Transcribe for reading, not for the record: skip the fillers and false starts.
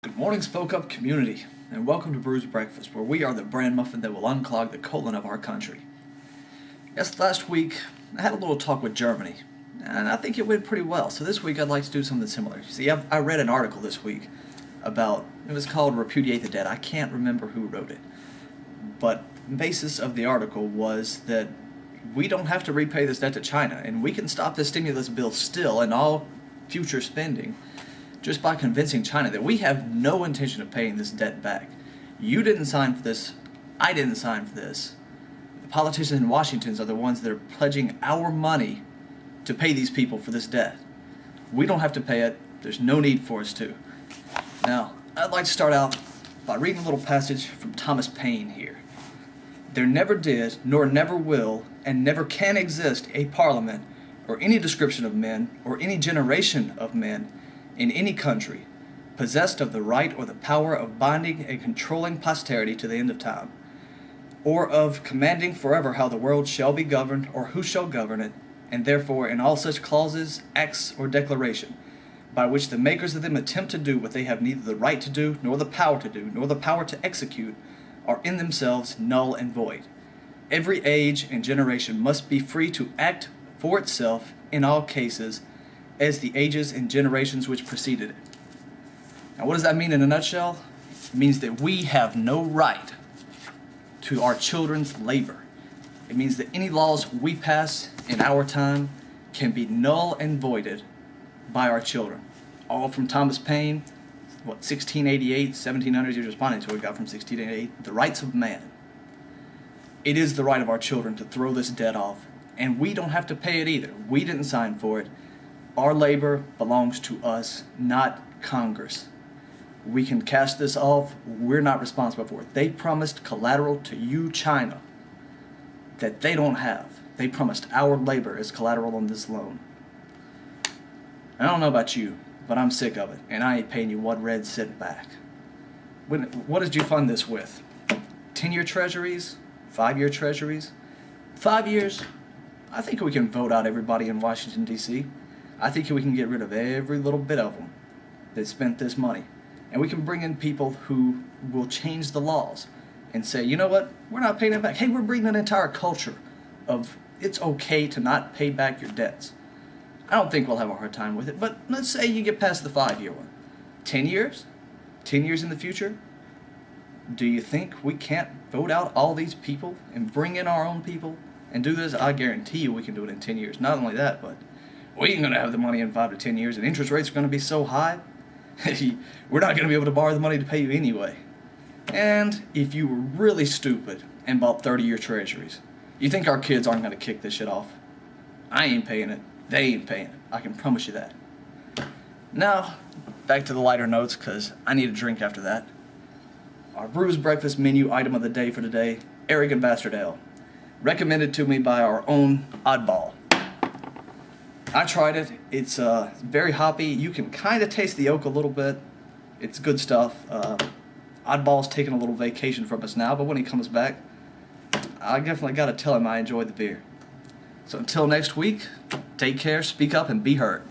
Good morning, Spoke Up community, and welcome to Brews Breakfast, where we are the brand muffin that will unclog the colon of our country. Yes, last week I had a little talk with Germany, and I think it went pretty well. So this week I'd like to do something similar. See, I read an article this week about, it was called Repudiate the Debt. I can't remember who wrote it, but the basis of the article was that we don't have to repay this debt to China, and we can stop this stimulus bill still and all future spending just by convincing China that we have no intention of paying this debt back. You didn't sign for this. I didn't sign for this. The politicians in Washington are the ones that are pledging our money to pay these people for this debt. We don't have to pay it. There's no need for us to. Now, I'd like to start out by reading a little passage from Thomas Paine here. There never did, nor never will, and never can exist a parliament, or any description of men, or any generation of men, in any country, possessed of the right or the power of binding and controlling posterity to the end of time, or of commanding forever how the world shall be governed, or who shall govern it, and therefore in all such clauses, acts, or declaration, by which the makers of them attempt to do what they have neither the right to do, nor the power to do, nor the power to execute, are in themselves null and void. Every age and generation must be free to act for itself in all cases, as the ages and generations which preceded it. Now, what does that mean in a nutshell? It means that we have no right to our children's labor. It means that any laws we pass in our time can be null and voided by our children. All from Thomas Paine, 1688, 1700s, he's responding to what we got from 1688, the rights of man. It is the right of our children to throw this debt off, and we don't have to pay it either. We didn't sign for it. Our labor belongs to us, not Congress. We can cast this off. We're not responsible for it. They promised collateral to you, China, that they don't have. They promised our labor as collateral on this loan. I don't know about you, but I'm sick of it, and I ain't paying you one red cent back. What did you fund this with? 10-year treasuries? 5-year treasuries? 5 years? I think we can vote out everybody in Washington, D.C. I think we can get rid of every little bit of them that spent this money. And we can bring in people who will change the laws and say, you know what, we're not paying it back. Hey, we're bringing an entire culture of it's okay to not pay back your debts. I don't think we'll have a hard time with it, but let's say you get past the 5-year one. 10 years? 10 years in the future? Do you think we can't vote out all these people and bring in our own people and do this? I guarantee you we can do it in 10 years. Not only that, but we ain't going to have the money in 5 to 10 years, and interest rates are going to be so high, we're not going to be able to borrow the money to pay you anyway. And if you were really stupid and bought 30-year treasuries, you think our kids aren't going to kick this shit off? I ain't paying it. They ain't paying it. I can promise you that. Now, back to the lighter notes, because I need a drink after that. Our Brews Breakfast menu item of the day for today, Arrogant Bastard Ale. Recommended to me by our own Oddball. I tried it. It's very hoppy. You can kind of taste the oak a little bit. It's good stuff. Oddball's taking a little vacation from us now, but when he comes back, I definitely got to tell him I enjoyed the beer. So until next week, take care, speak up, and be heard.